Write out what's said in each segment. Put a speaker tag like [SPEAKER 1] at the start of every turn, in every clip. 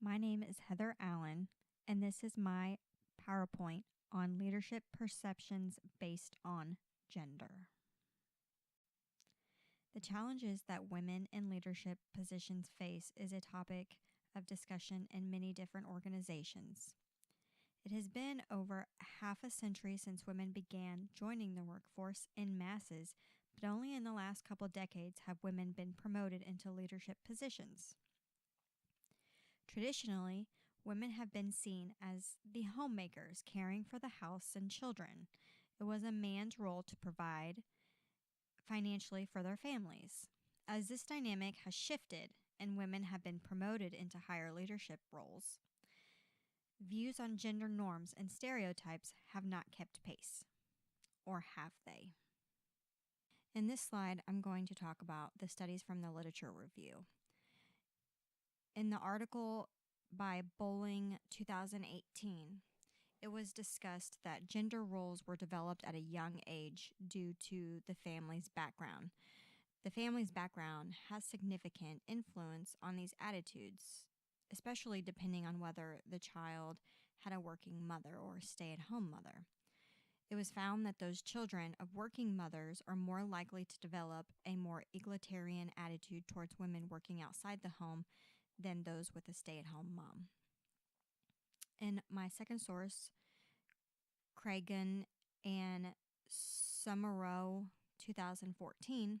[SPEAKER 1] My name is Heather Allen, and this is my PowerPoint on leadership perceptions based on gender. The challenges that women in leadership positions face is a topic of discussion in many different organizations. It has been over half a century since women began joining the workforce in masses, but only in the last couple decades have women been promoted into leadership positions. Traditionally, women have been seen as the homemakers caring for the house and children. It was a man's role to provide financially for their families. As this dynamic has shifted and women have been promoted into higher leadership roles, views on gender norms and stereotypes have not kept pace. Or have they? In this slide, I'm going to talk about the studies from the literature review. In the article by Bowling 2018, it was discussed that gender roles were developed at a young age due to the family's background. The family's background has significant influence on these attitudes, especially depending on whether the child had a working mother or a stay-at-home mother. It was found that those children of working mothers are more likely to develop a more egalitarian attitude towards women working outside the home than those with a stay-at-home mom. In my second source, Cragen and Summerow 2014,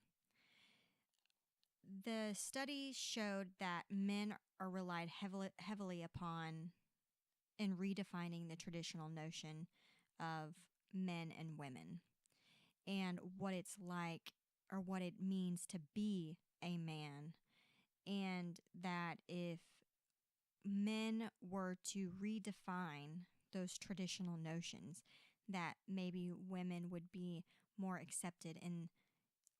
[SPEAKER 1] the study showed that men are relied heavily upon in redefining the traditional notion of men and women and what it's like or what it means to be a man, and that if men were to redefine those traditional notions, that maybe women would be more accepted in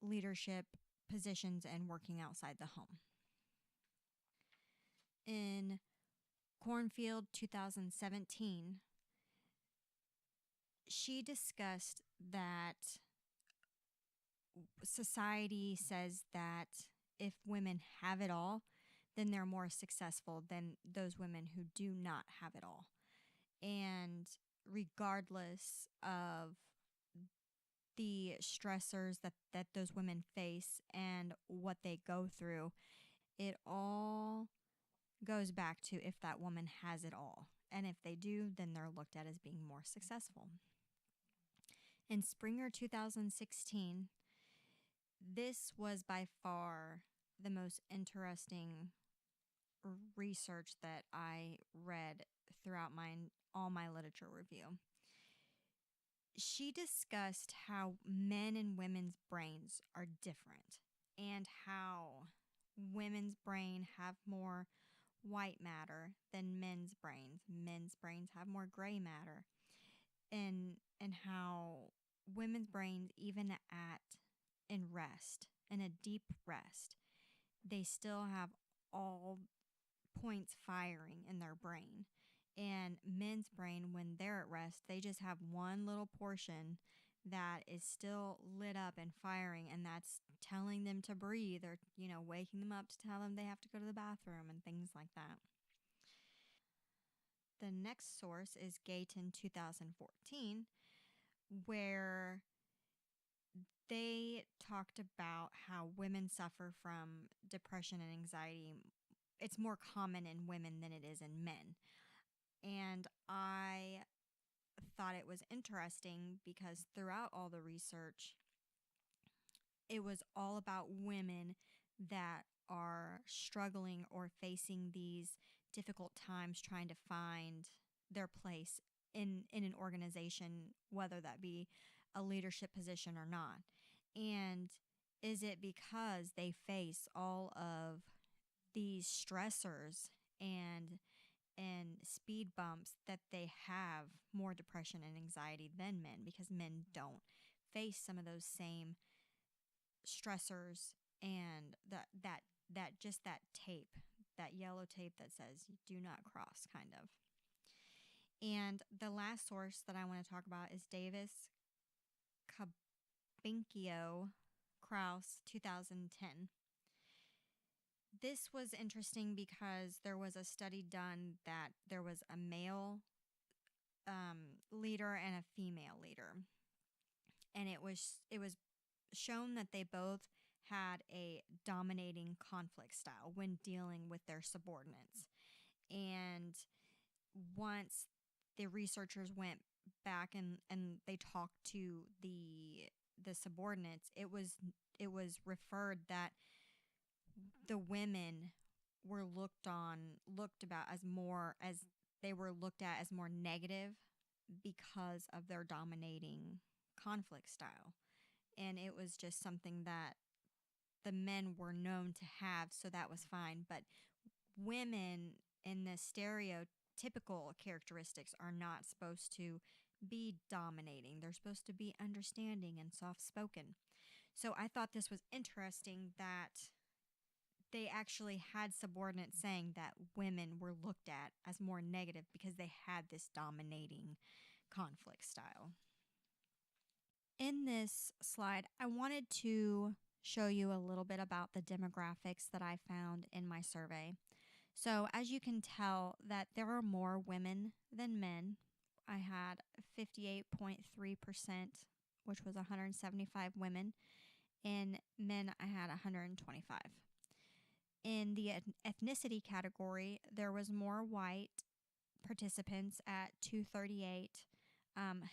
[SPEAKER 1] leadership positions and working outside the home. In Cornfield 2017, she discussed that society says that if women have it all, then they're more successful than those women who do not have it all. And regardless of the stressors that those women face and what they go through, it all goes back to if that woman has it all. And if they do, then they're looked at as being more successful. In Springer 2016, this was by far the most interesting research that I read throughout all my literature review. She discussed how men and women's brains are different and how women's brain have more white matter than men's brains. Men's brains have more gray matter. And how women's brains, even in rest, in a deep rest, they still have all points firing in their brain. And men's brain, when they're at rest, they just have one little portion that is still lit up and firing, and that's telling them to breathe or, waking them up to tell them they have to go to the bathroom and things like that. The next source is Gayton 2014, where they talked about how women suffer from depression and anxiety. It's more common in women than it is in men. And I thought it was interesting because throughout all the research, it was all about women that are struggling or facing these difficult times trying to find their place in an organization, whether that be a leadership position or not. And is it because they face all of these stressors and speed bumps that they have more depression and anxiety than men, because men don't face some of those same stressors and that tape, that yellow tape that says do not cross, kind of. And the last source that I want to talk about is Davis Cabinkio Kraus 2010. This was interesting because there was a study done that there was a male leader and a female leader, and it was shown that they both had a dominating conflict style when dealing with their subordinates. And once the researchers went back and they talked to the subordinates, it was referred that the women were looked about as more as they were looked at as more negative because of their dominating conflict style. And it was just something that the men were known to have, so that was fine. But women in the stereotypical characteristics are not supposed to be dominating. They're supposed to be understanding and soft spoken. So I thought this was interesting that they actually had subordinates saying that women were looked at as more negative because they had this dominating conflict style. In this slide, I wanted to show you a little bit about the demographics that I found in my survey. So as you can tell that there are more women than men. I had 58.3%, which was 175 women. In men, I had 125. In the ethnicity category, there was more white participants at 238.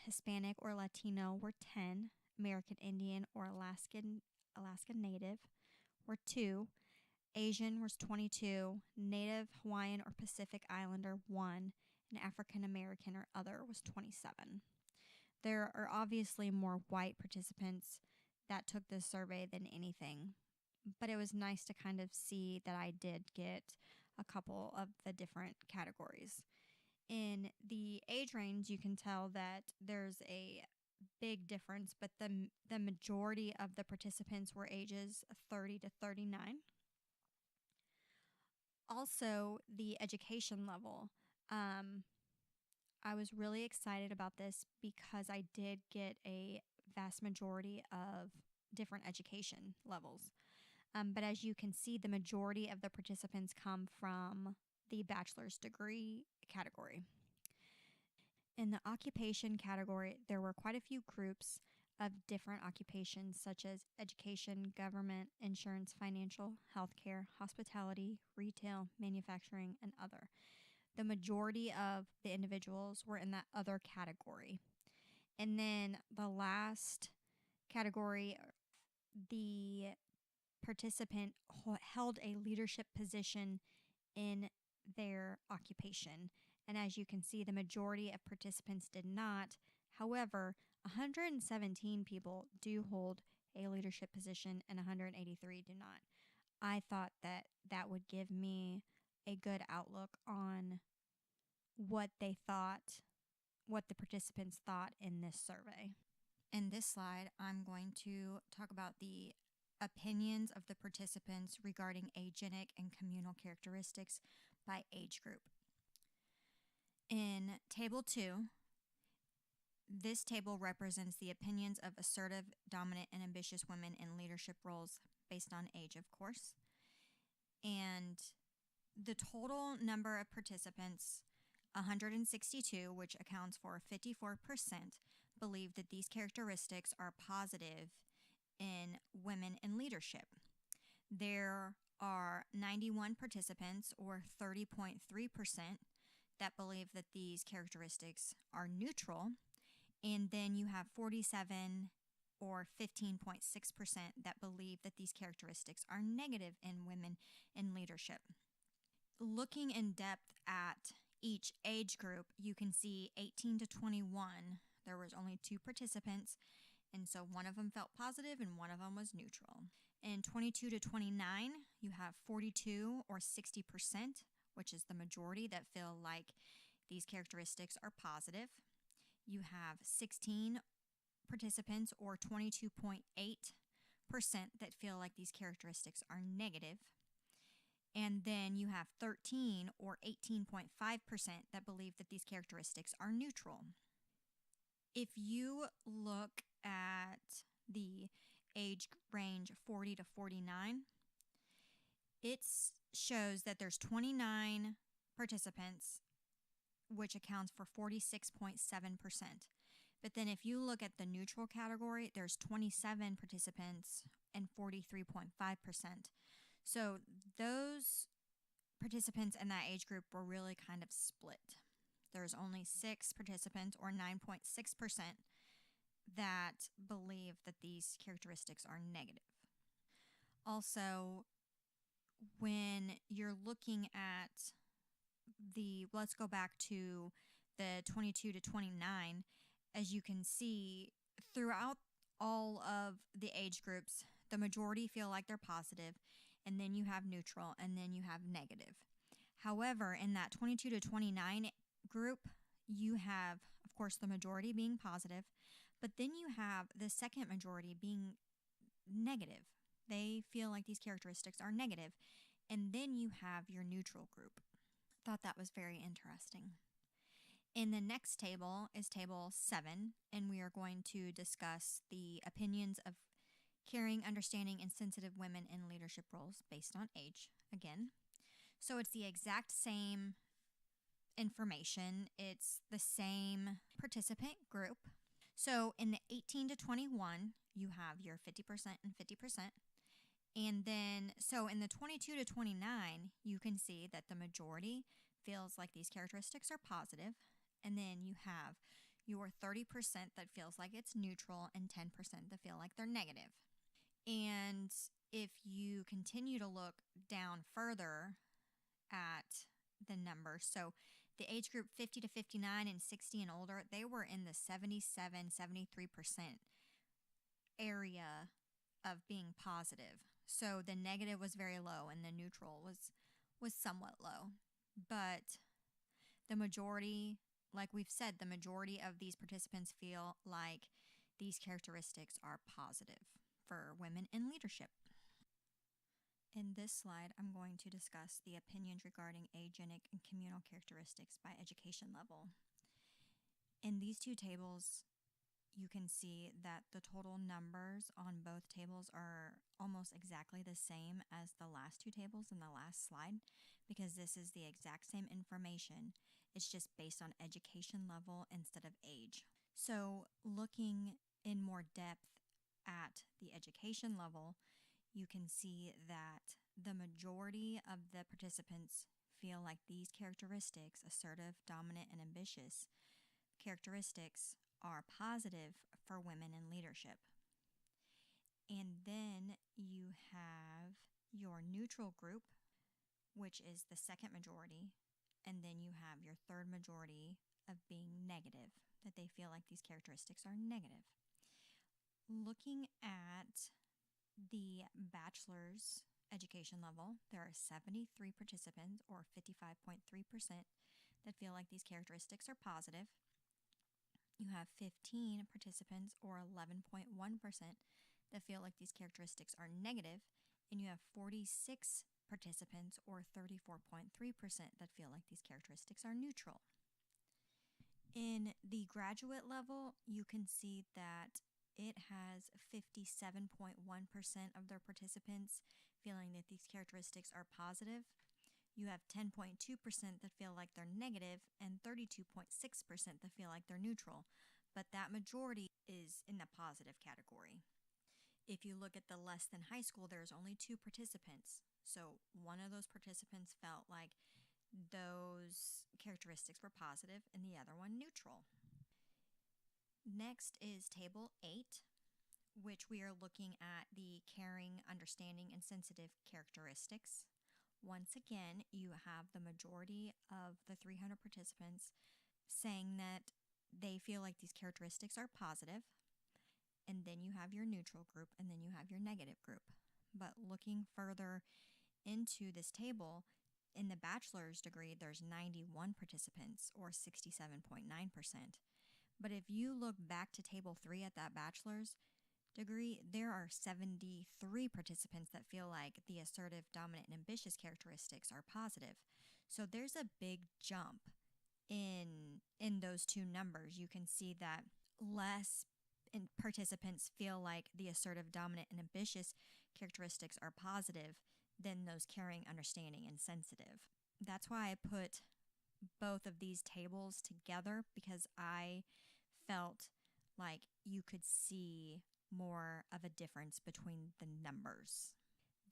[SPEAKER 1] Hispanic or Latino were 10. American Indian or Alaska Native were 2. Asian was 22. Native Hawaiian or Pacific Islander 1. And African American or other was 27. There are obviously more white participants that took this survey than anything, but it was nice to kind of see that I did get a couple of the different categories. In the age range, you can tell that there's a big difference, but the majority of the participants were ages 30 to 39. Also, the education level. I was really excited about this because I did get a vast majority of different education levels. But as you can see, the majority of the participants come from the bachelor's degree category. In the occupation category, there were quite a few groups of different occupations such as education, government, insurance, financial, healthcare, hospitality, retail, manufacturing, and other. The majority of the individuals were in that other category. And then the last category, the participant held a leadership position in their occupation. And as you can see, the majority of participants did not. However, 117 people do hold a leadership position and 183 do not. I thought that that would give me a good outlook on what they thought, what the participants thought in this survey. In this slide, I'm going to talk about the opinions of the participants regarding agenic and communal characteristics by age group. In Table 2, this table represents the opinions of assertive, dominant, and ambitious women in leadership roles based on age, of course. And the total number of participants, 162, which accounts for 54%, believe that these characteristics are positive in women in leadership. There are 91 participants, or 30.3%, that believe that these characteristics are neutral. And then you have 47 or 15.6% that believe that these characteristics are negative in women in leadership. Looking in depth at each age group, you can see 18 to 21, there was only 2 participants, and so one of them felt positive and one of them was neutral. In 22 to 29, you have 42 or 60%, which is the majority that feel like these characteristics are positive. You have 16 participants, or 22.8%, that feel like these characteristics are negative. And then you have 13 or 18.5% that believe that these characteristics are neutral. If you look at the age range 40 to 49, It shows that there's 29 participants, which accounts for 46.7%. But then if you look at the neutral category, there's 27 participants and 43.5%. So those participants in that age group were really kind of split. There's only 6 participants, or 9.6%, that believe that these characteristics are negative. Also, when you're looking at let's go back to the 22 to 29, as you can see, throughout all of the age groups, the majority feel like they're positive, and then you have neutral, and then you have negative. However, in that 22 to 29 group, you have, of course, the majority being positive, but then you have the second majority being negative. They feel like these characteristics are negative. And then you have your neutral group. Thought that was very interesting. In the next table is table 7, and we are going to discuss the opinions of caring, understanding, and sensitive women in leadership roles based on age again. So it's the exact same information. It's the same participant group. So in the 18 to 21, you have your 50% and 50%. And then, so in the 22 to 29, you can see that the majority feels like these characteristics are positive. And then you have your 30% that feels like it's neutral and 10% that feel like they're negative. And if you continue to look down further at the numbers, so the age group 50 to 59 and 60 and older, they were in the 77-73% area of being positive. So the negative was very low and the neutral was somewhat low. But the majority, like we've said, the majority of these participants feel like these characteristics are positive for women in leadership. In this slide, I'm going to discuss the opinions regarding agenic and communal characteristics by education level. In these two tables, you can see that the total numbers on both tables are almost exactly the same as the last two tables in the last slide, because this is the exact same information. It's just based on education level instead of age. So looking in more depth at the education level, you can see that the majority of the participants feel like these characteristics, assertive, dominant, and ambitious characteristics, are positive for women in leadership. And then you have your neutral group, which is the second majority, and then you have your third majority of being negative, that they feel like these characteristics are negative. Looking at the bachelor's education level, there are 73 participants, or 55.3%, that feel like these characteristics are positive. You have 15 participants, or 11.1%, that feel like these characteristics are negative, and you have 46 participants, or 34.3%, that feel like these characteristics are neutral. In the graduate level, you can see that it has 57.1% of their participants feeling that these characteristics are positive. You have 10.2% that feel like they're negative, and 32.6% that feel like they're neutral. But that majority is in the positive category. If you look at the less than high school, there's only 2 participants. So one of those participants felt like those characteristics were positive and the other one neutral. Next is Table 8, which we are looking at the caring, understanding, and sensitive characteristics. Once again, you have the majority of the 300 participants saying that they feel like these characteristics are positive. And then you have your neutral group, and then you have your negative group. But looking further into this table, in the bachelor's degree, there's 91 participants, or 67.9%. But if you look back to Table 3 at that bachelor's degree, there are 73 participants that feel like the assertive, dominant, and ambitious characteristics are positive. So there's a big jump in those two numbers. You can see that less participants feel like the assertive, dominant, and ambitious characteristics are positive than those caring, understanding, and sensitive. That's why I put both of these tables together, because I felt like you could see more of a difference between the numbers.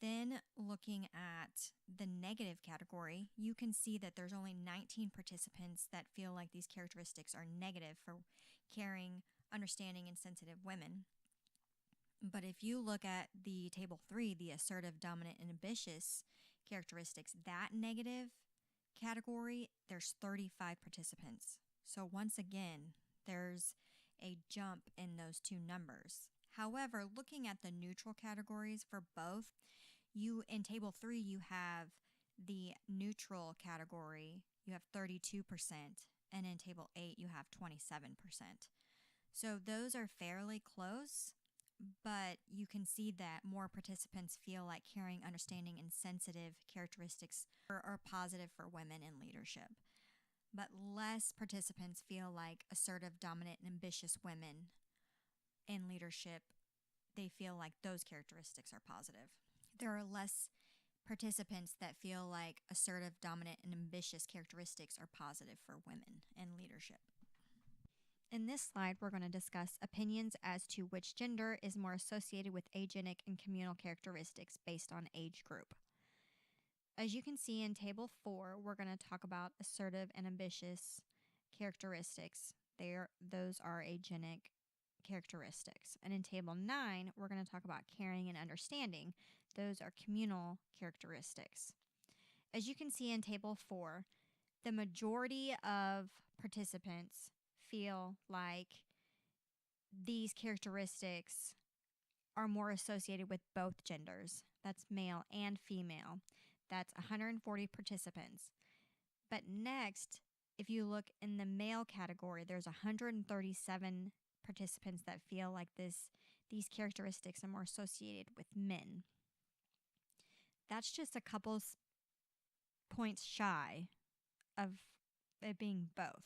[SPEAKER 1] Then looking at the negative category, you can see that there's only 19 participants that feel like these characteristics are negative for caring, understanding, and sensitive women. But if you look at the table 3, the assertive, dominant, and ambitious characteristics, that negative category, there's 35 participants. So once again, there's a jump in those two numbers. However, looking at the neutral categories for both, in table 3, you have the neutral category, you have 32%, and in table 8, you have 27%. So those are fairly close, but you can see that more participants feel like caring, understanding, and sensitive characteristics are positive for women in leadership. But less participants feel like assertive, dominant, and ambitious women in leadership, they feel like those characteristics are positive. There are less participants that feel like assertive, dominant, and ambitious characteristics are positive for women in leadership. In this slide, we're going to discuss opinions as to which gender is more associated with agenic and communal characteristics based on age group. As you can see in Table 4, we're going to talk about assertive and ambitious characteristics. Those are agenic characteristics. And in Table 9, we're going to talk about caring and understanding. Those are communal characteristics. As you can see in Table 4, the majority of participants feel like these characteristics are more associated with both genders. That's male and female. That's 140 participants. But next, if you look in the male category, there's 137 participants that feel like these characteristics are more associated with men. That's just a couple points shy of it being both.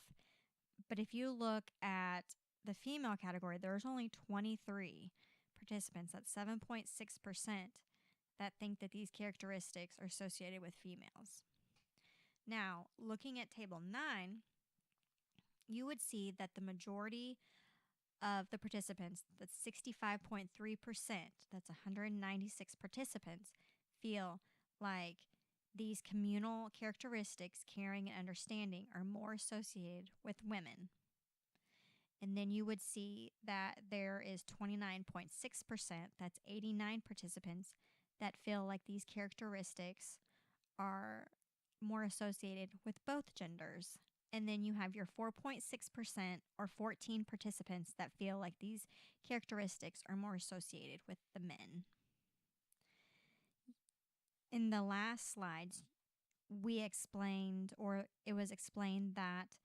[SPEAKER 1] But if you look at the female category, there's only 23 participants, that's 7.6%, that think that these characteristics are associated with females. Now, looking at Table 9, you would see that the majority of the participants, that's 65.3%, that's 196 participants, feel like these communal characteristics, caring and understanding, are more associated with women. And then you would see that there is 29.6%, that's 89 participants, that feel like these characteristics are more associated with both genders. And then you have your 4.6% or 14 participants that feel like these characteristics are more associated with the men. In the last slides, we explained, or it was explained, that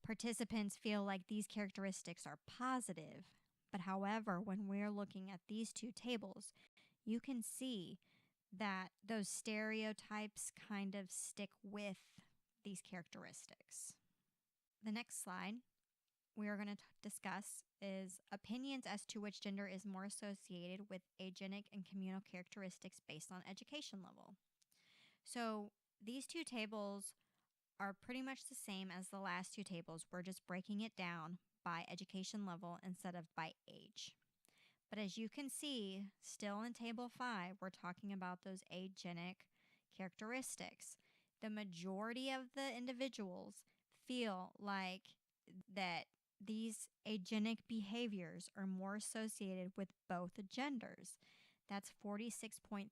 [SPEAKER 1] participants feel like these characteristics are positive. But however, when we're looking at these two tables, you can see that those stereotypes kind of stick with these characteristics. The next slide we are going to discuss is opinions as to which gender is more associated with agenic and communal characteristics based on education level. So these two tables are pretty much the same as the last two tables. We're just breaking it down by education level instead of by age. But as you can see, still in Table 5, we're talking about those agenic characteristics. The majority of the individuals feel like that these agenic behaviors are more associated with both genders. That's 46.3%,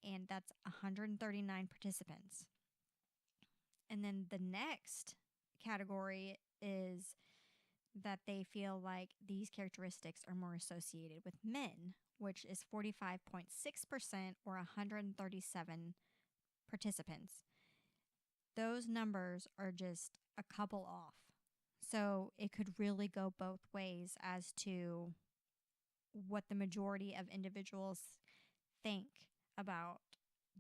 [SPEAKER 1] and that's 139 participants. And then the next category is that they feel like these characteristics are more associated with men, which is 45.6% or 137 participants. Those numbers are just a couple off. So it could really go both ways as to what the majority of individuals think about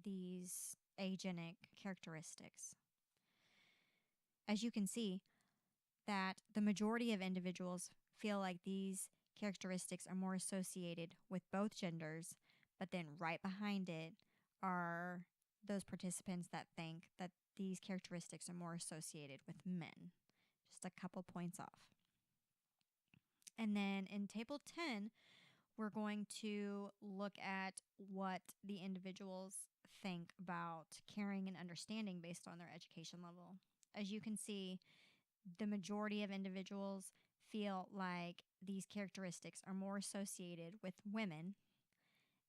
[SPEAKER 1] these agenic characteristics. As you can see, that the majority of individuals feel like these characteristics are more associated with both genders, But then right behind it are those participants that think that these characteristics are more associated with men. Just a couple points off. And then in table 10, we're going to look at what the individuals think about caring and understanding based on their education level. As you can see, the majority of individuals feel like these characteristics are more associated with women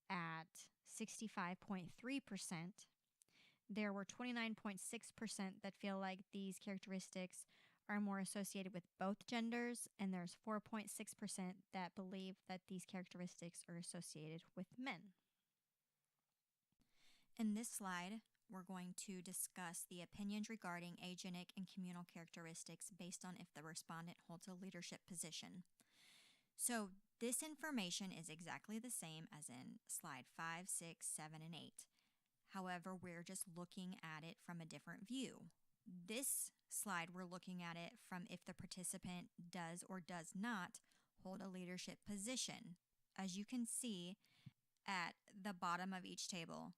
[SPEAKER 1] at 65.3%. There were 29.6% that feel like these characteristics are more associated with both genders, and there's 4.6% that believe that these characteristics are associated with men. In this slide, we're going to discuss the opinions regarding agenic and communal characteristics based on if the respondent holds a leadership position. So this information is exactly the same as in slide 5, 6, 7, and 8. However, we're just looking at it from a different view. This slide, we're looking at it from if the participant does or does not hold a leadership position. As you can see at the bottom of each table,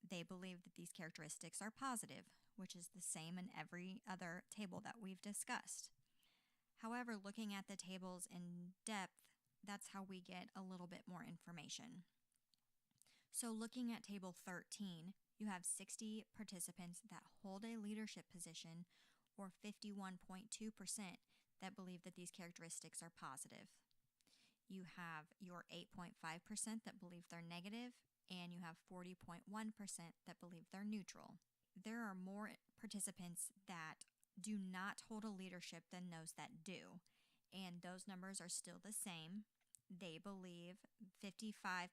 [SPEAKER 1] they believe that these characteristics are positive, which is the same in every other table that we've discussed. However, looking at the tables in depth, that's how we get a little bit more information. So looking at table 13, you have 60 participants that hold a leadership position, or 51.2% that believe that these characteristics are positive. You have your 8.5% that believe they're negative, and you have 40.1% that believe they're neutral. There are more participants that do not hold a leadership than those that do, and those numbers are still the same. They believe 55.1%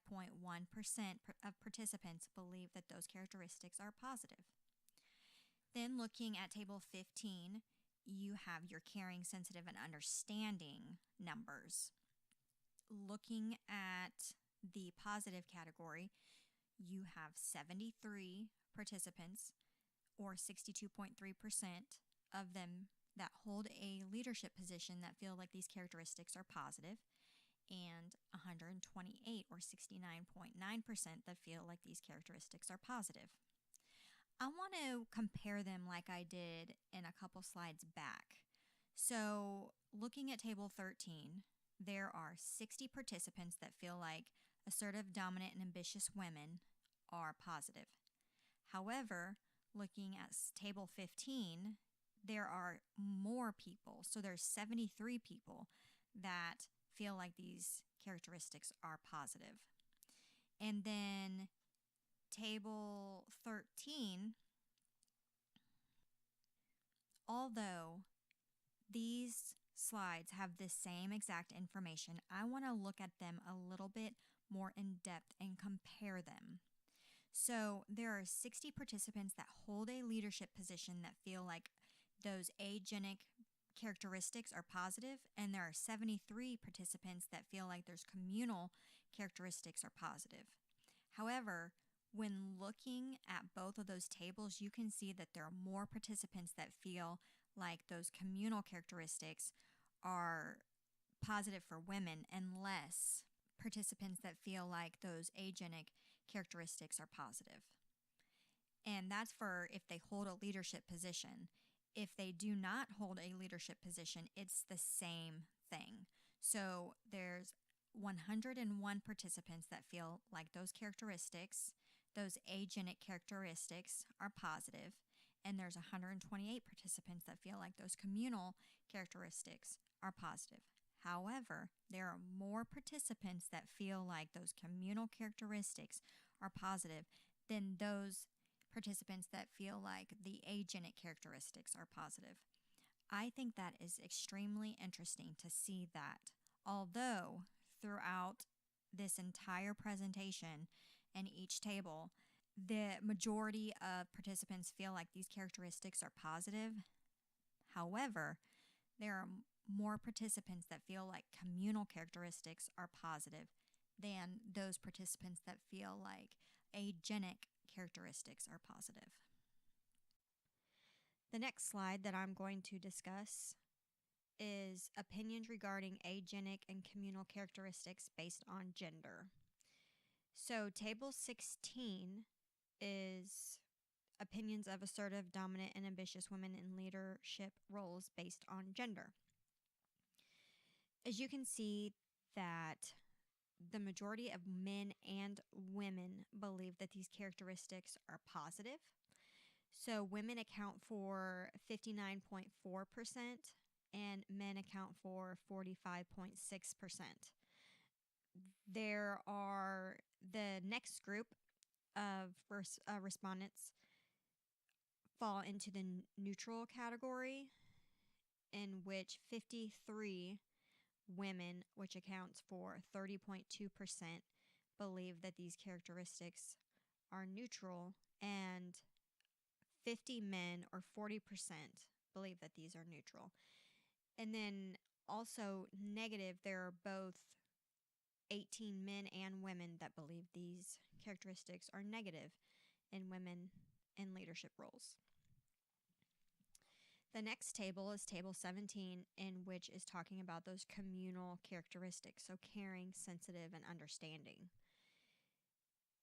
[SPEAKER 1] of participants believe that those characteristics are positive. Then looking at table 15, you have your caring, sensitive, and understanding numbers. Looking at the positive category, you have 73 participants, or 62.3% of them that hold a leadership position that feel like these characteristics are positive, and 128 or 69.9% that feel like these characteristics are positive. I want to compare them like I did in a couple slides back. So looking at table 13, there are 60 participants that feel like assertive, dominant, and ambitious women are positive. However, looking at table 15, there are more people. So there's 73 people that feel like these characteristics are positive. And then table 13, although these slides have the same exact information, I want to look at them a little bit more in depth and compare them. So there are 60 participants that hold a leadership position that feel like those agenic characteristics are positive, and there are 73 participants that feel like those communal characteristics are positive. However, when looking at both of those tables, you can see that there are more participants that feel like those communal characteristics are positive for women, and less participants that feel like those agenic characteristics are positive. And that's for if they hold a leadership position. If they do not hold a leadership position, it's the same thing. So there's 101 participants that feel like those characteristics, those agenic characteristics, are positive, and there's 128 participants that feel like those communal characteristics are positive. However, there are more participants that feel like those communal characteristics are positive than those participants that feel like the agenic characteristics are positive. I think that is extremely interesting to see that, although throughout this entire presentation and each table, the majority of participants feel like these characteristics are positive. However, there are more participants that feel like communal characteristics are positive than those participants that feel like agenic characteristics are positive. The next slide that I'm going to discuss is opinions regarding agenic and communal characteristics based on gender. So, table 16 is opinions of assertive, dominant, and ambitious women in leadership roles based on gender. As you can see, that the majority of men and women believe that these characteristics are positive. So women account for 59.4% and men account for 45.6%. There are the next group of respondents fall into the neutral category, in which 53 women, which accounts for 30.2%, believe that these characteristics are neutral, and 50 men, or 40%, believe that these are neutral. And then also negative, there are both 18 men and women that believe these characteristics are negative in women in leadership roles. The next table is table 17, in which is talking about those communal characteristics, so caring, sensitive, and understanding.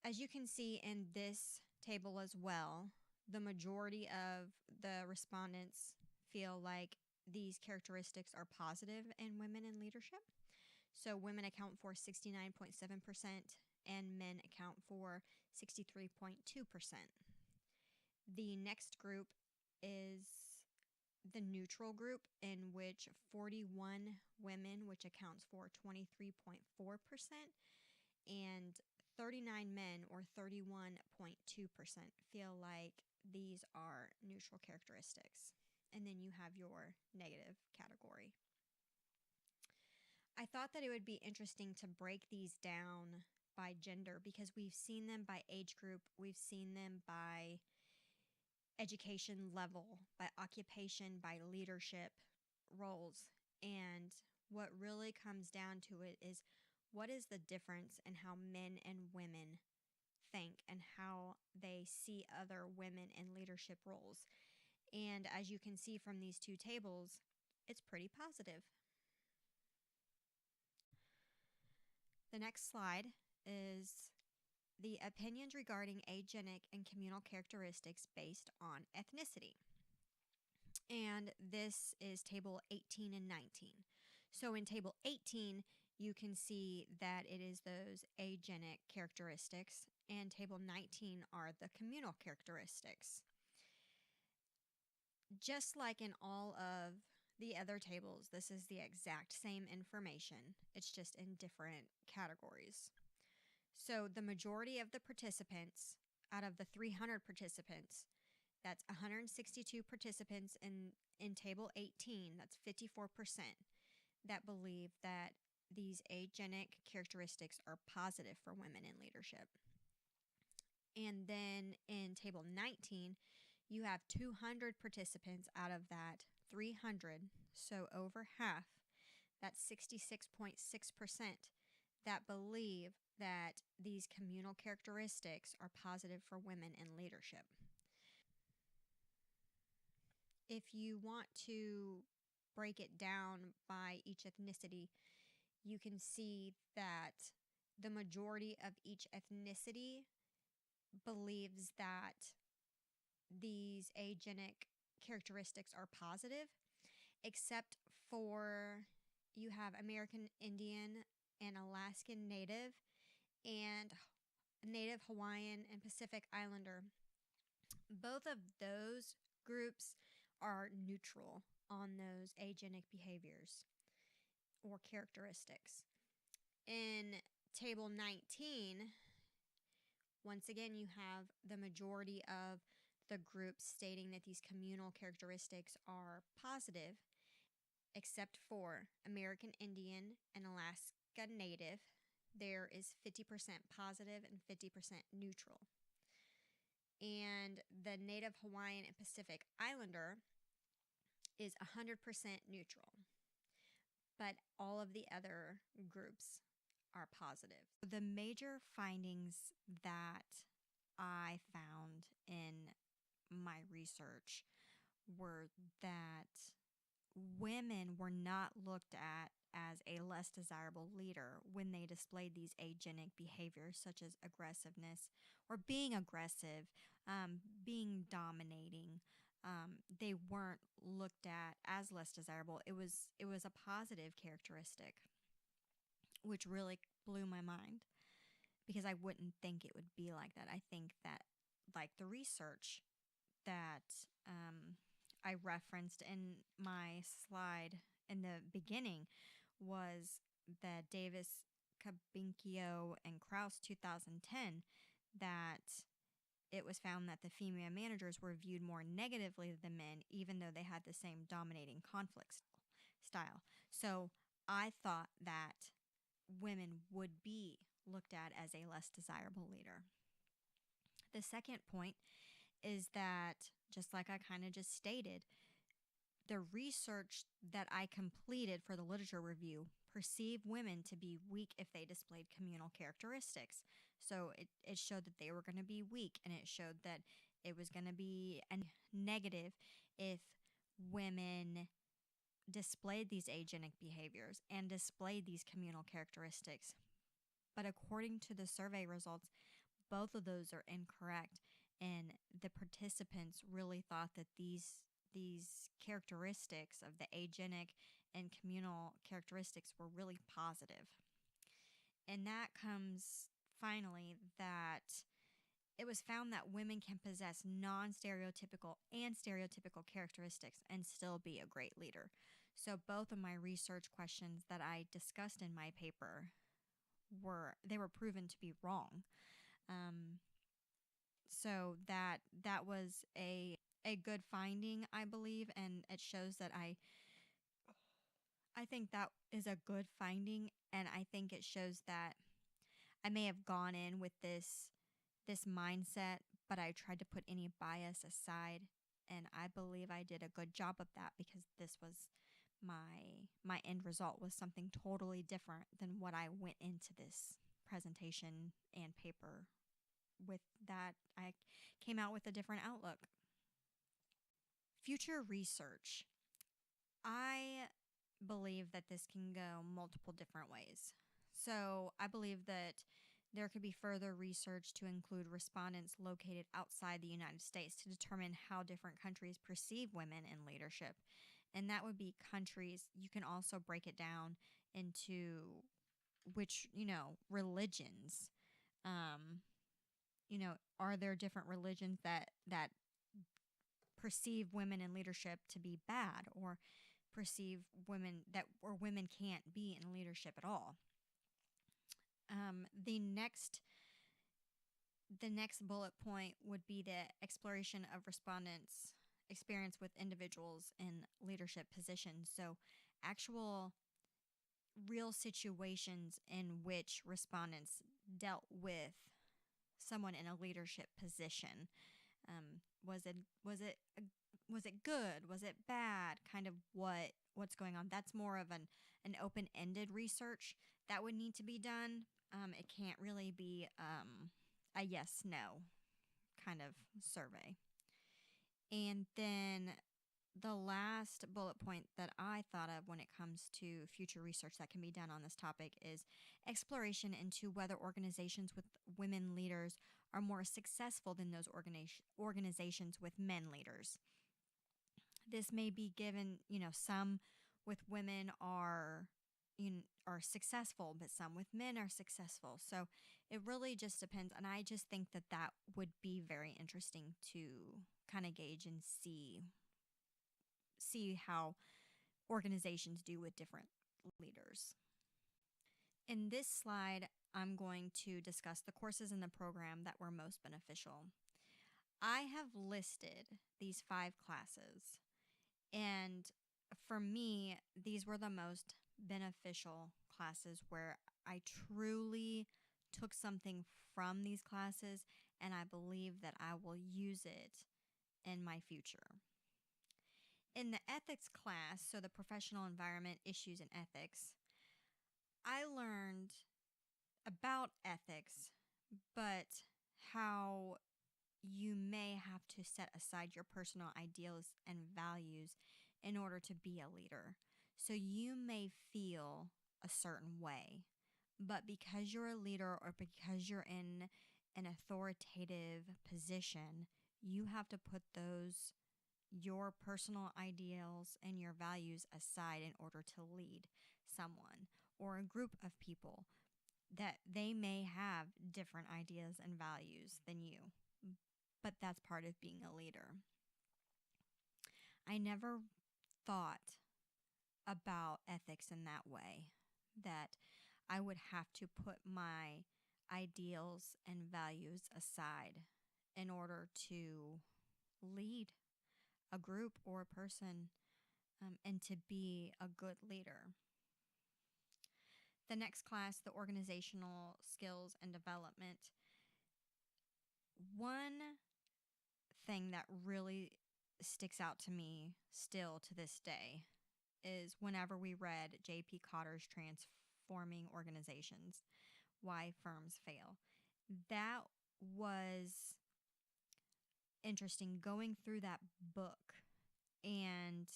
[SPEAKER 1] As you can see in this table as well, the majority of the respondents feel like these characteristics are positive in women in leadership. So women account for 69.7% and men account for 63.2%. The next group is the neutral group, in which 41 women, which accounts for 23.4%, and 39 men, or 31.2%, feel like these are neutral characteristics. And then you have your negative category. I thought that it would be interesting to break these down by gender, because we've seen them by age group, we've seen them by education level, by occupation, by leadership roles. And what really comes down to it is, what is the difference in how men and women think and how they see other women in leadership roles? And as you can see from these two tables, it's pretty positive. The next slide is the opinions regarding agenic and communal characteristics based on ethnicity. And this is table 18 and 19. So in table 18, you can see that it is those agenic characteristics, and table 19 are the communal characteristics. Just like in all of the other tables, this is the exact same information. It's just in different categories. So the majority of the participants, out of the 300 participants, that's 162 participants in table 18, that's 54%, that believe that these agenic characteristics are positive for women in leadership. And then in table 19, you have 200 participants out of that 300, so over half, that's 66.6%, that believe that these communal characteristics are positive for women in leadership. If you want to break it down by each ethnicity, you can see that the majority of each ethnicity believes that these agenic characteristics are positive, except for you have American Indian and Alaskan Native and Native Hawaiian and Pacific Islander. Both of those groups are neutral on those agenic behaviors or characteristics. In table 19, once again, you have the majority of the groups stating that these communal characteristics are positive, except for American Indian and Alaska Native. There is 50% positive and 50% neutral. And the Native Hawaiian and Pacific Islander is 100% neutral. But all of the other groups are positive. The major findings that I found in my research were that women were not looked at as a less desirable leader when they displayed these agenic behaviors such as aggressiveness or being aggressive, being dominating. They weren't looked at as less desirable. It was a positive characteristic, which really blew my mind because I wouldn't think it would be like that. I think that, like the research that I referenced in my slide in the beginning, was the Davis, Cabinkio, and Kraus 2010, that it was found that the female managers were viewed more negatively than men, even though they had the same dominating conflict style. So I thought that women would be looked at as a less desirable leader. The second point is that, just like I kind of just stated, the research that I completed for the literature review perceived women to be weak if they displayed communal characteristics. So it showed that they were going to be weak, and it showed that it was going to be a negative if women displayed these agenic behaviors and displayed these communal characteristics. But according to the survey results, both of those are incorrect, and the participants really thought that these characteristics of the agenic and communal characteristics were really positive. And that comes finally that it was found that women can possess non-stereotypical and stereotypical characteristics and still be a great leader. So both of my research questions that I discussed in my paper were proven to be wrong. So that was a good finding, I believe, and it shows that I think that is a good finding, and I think it shows that I may have gone in with this mindset, but I tried to put any bias aside, and I believe I did a good job of that because this was my end result was something totally different than what I went into this presentation and paper with. That I came out with a different outlook. Future research. I believe that this can go multiple different ways. So I believe that there could be further research to include respondents located outside the United States to determine how different countries perceive women in leadership. And that would be countries. You can also break it down into which, religions. Um, are there different religions that perceive women in leadership to be bad, or perceive women that or women can't be in leadership at all? The next bullet point would be the exploration of respondents' experience with individuals in leadership positions. So, actual real situations in which respondents dealt with someone in a leadership position. Was it good? Was it bad? Kind of what's going on. That's more of an open-ended research that would need to be done. It can't really be a yes/no kind of survey. And then the last bullet point that I thought of when it comes to future research that can be done on this topic is exploration into whether organizations with women leaders are more successful than those organizations with men leaders. This may be given, some with women are successful, but some with men are successful. So it really just depends, and I just think that would be very interesting to kind of gauge and see how organizations do with different leaders. In this slide, I'm going to discuss the courses in the program that were most beneficial. I have listed these 5 classes, and for me, these were the most beneficial classes where I truly took something from these classes, and I believe that I will use it in my future. In the ethics class, so the professional environment, issues, and ethics, I learned about ethics, but how you may have to set aside your personal ideals and values in order to be a leader. So you may feel a certain way, but because you're a leader or because you're in an authoritative position, you have to put your personal ideals and your values aside in order to lead someone or a group of people that they may have different ideas and values than you. But that's part of being a leader. I never thought about ethics in that way, that I would have to put my ideals and values aside in order to lead a group or a person, and to be a good leader. The next class, the organizational skills and development. One thing that really sticks out to me still to this day is whenever we read J.P. Cotter's Transforming Organizations, Why Firms Fail. That was interesting going through that book and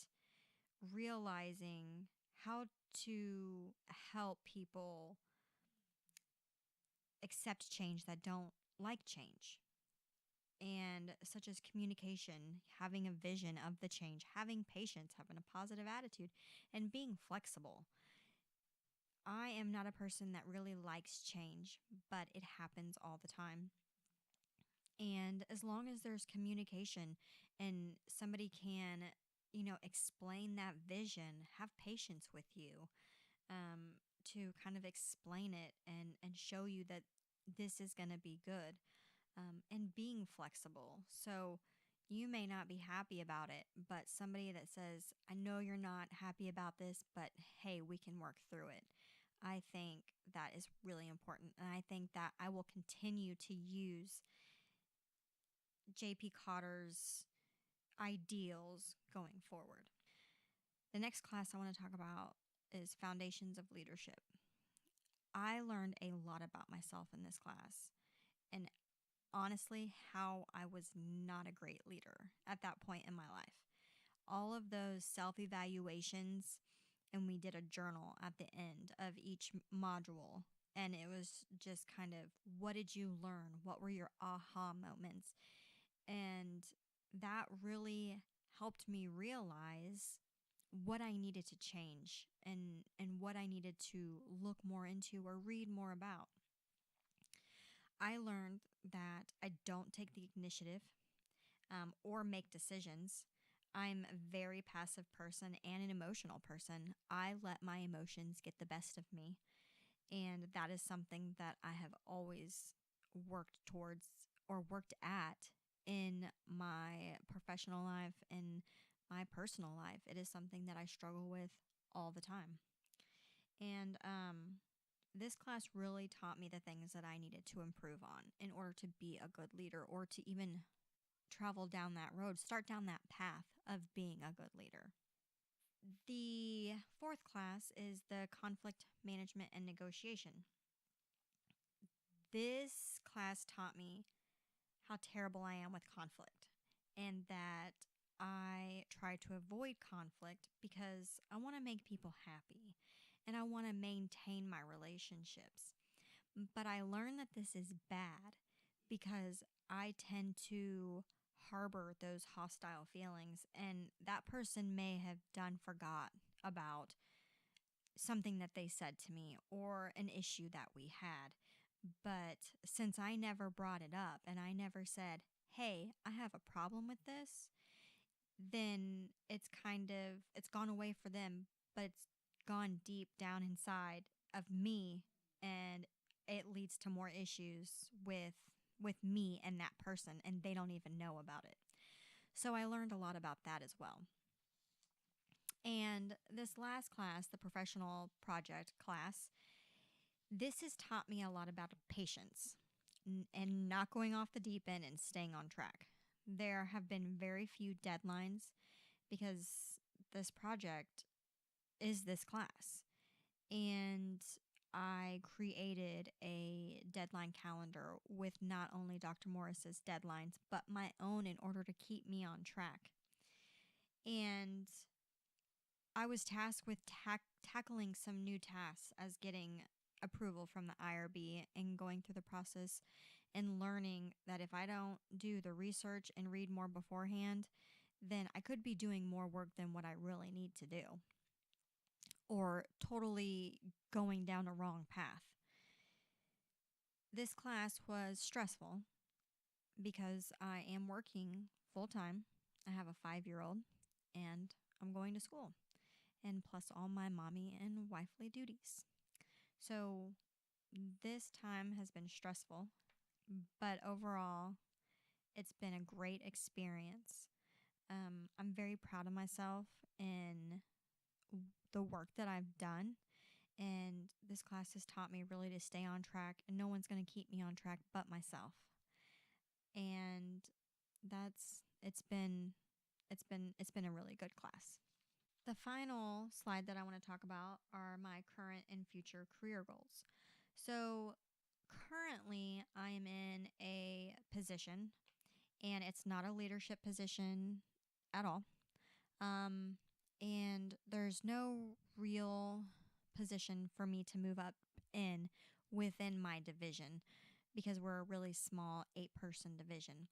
[SPEAKER 1] realizing how to help people accept change that don't like change. And such as communication, having a vision of the change, having patience, having a positive attitude, and being flexible. I am not a person that really likes change, but it happens all the time. And as long as there's communication and somebody can, explain that vision, have patience with you, to kind of explain it and show you that this is going to be good, and being flexible. So you may not be happy about it, but somebody that says, I know you're not happy about this, but hey, we can work through it. I think that is really important. And I think that I will continue to use J.P. Cotter's ideals going forward. The next class I want to talk about is Foundations of Leadership. I learned a lot about myself in this class, and honestly, how I was not a great leader at that point in my life. All of those self-evaluations, and we did a journal at the end of each module, and it was just kind of, what did you learn? What were your aha moments? And that really helped me realize what I needed to change and what I needed to look more into or read more about. I learned that I don't take the initiative, or make decisions. I'm a very passive person and an emotional person. I let my emotions get the best of me. And that is something that I have always worked towards or worked at in my professional life and my personal life. It is something that I struggle with all the time. And this class really taught me the things that I needed to improve on in order to be a good leader or to even travel down that road, start down that path of being a good leader. The fourth class is the conflict management and negotiation. This class taught me how terrible I am with conflict and that I try to avoid conflict because I want to make people happy and I want to maintain my relationships. But I learned that this is bad because I tend to harbor those hostile feelings, and that person may have forgot about something that they said to me or an issue that we had. But since I never brought it up and I never said, hey, I have a problem with this, then it's gone away for them, but it's gone deep down inside of me, and it leads to more issues with me and that person, and they don't even know about it. So I learned a lot about that as well. And this last class, the professional project class, this has taught me a lot about patience and not going off the deep end and staying on track. There have been very few deadlines because this project is this class. And I created a deadline calendar with not only Dr. Morris's deadlines, but my own in order to keep me on track. And I was tasked with tackling some new tasks as getting approval from the IRB and going through the process and learning that if I don't do the research and read more beforehand, then I could be doing more work than what I really need to do or totally going down a wrong path. This class was stressful because I am working full time. I have a 5 year old and I'm going to school, and plus all my mommy and wifely duties. So this time has been stressful, but overall, it's been a great experience. I'm very proud of myself in the work that I've done. And this class has taught me really to stay on track, and no one's going to keep me on track but myself. And it's been a really good class. The final slide that I want to talk about are my current and future career goals. So, currently, I am in a position, and it's not a leadership position at all. Um, and there's no real position for me to move up in within my division because we're a really small 8-person division.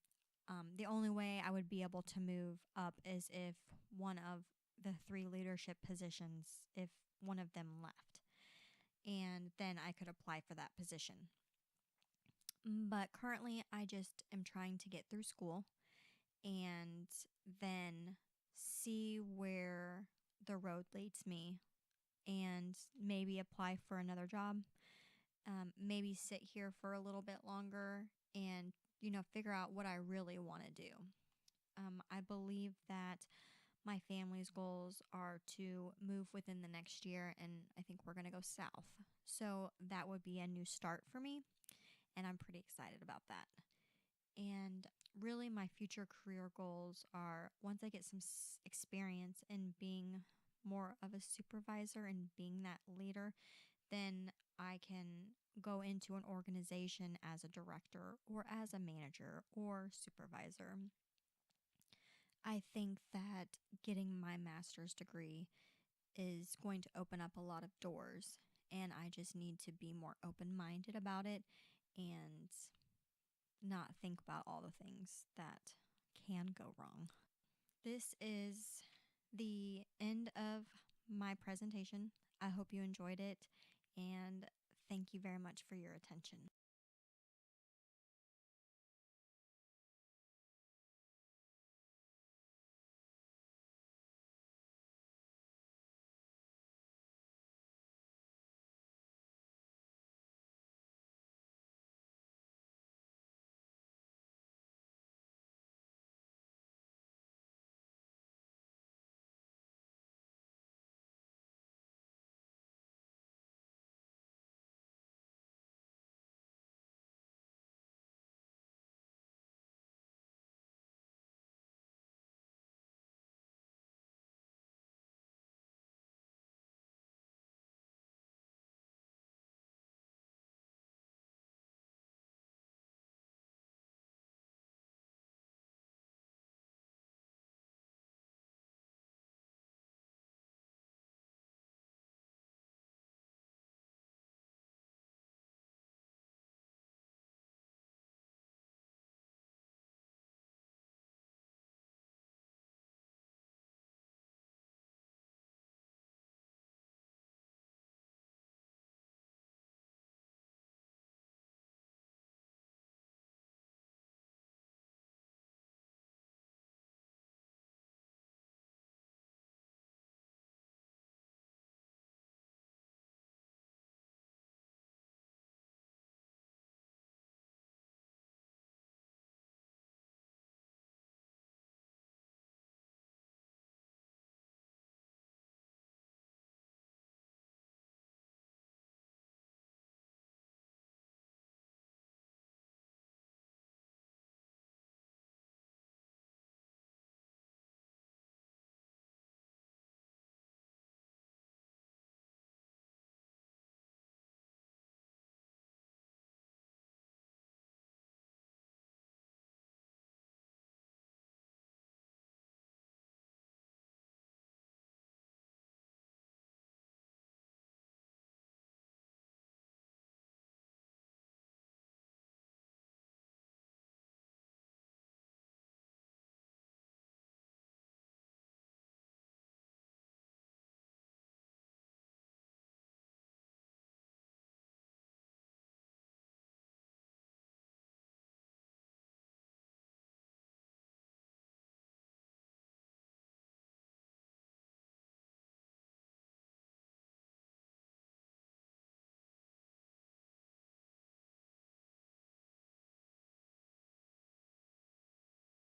[SPEAKER 1] The only way I would be able to move up is if one of the 3 leadership positions, if one of them left, and then I could apply for that position. But currently, I just am trying to get through school and then see where the road leads me and maybe apply for another job. Maybe sit here for a little bit longer and, figure out what I really want to do. I believe that my family's goals are to move within the next year, and I think we're going to go south. So that would be a new start for me, and I'm pretty excited about that. And really, my future career goals are once I get some experience in being more of a supervisor and being that leader, then I can go into an organization as a director or as a manager or supervisor. I think that getting my master's degree is going to open up a lot of doors, and I just need to be more open minded about it and not think about all the things that can go wrong. This is the end of my presentation. I hope you enjoyed it, and thank you very much for your attention.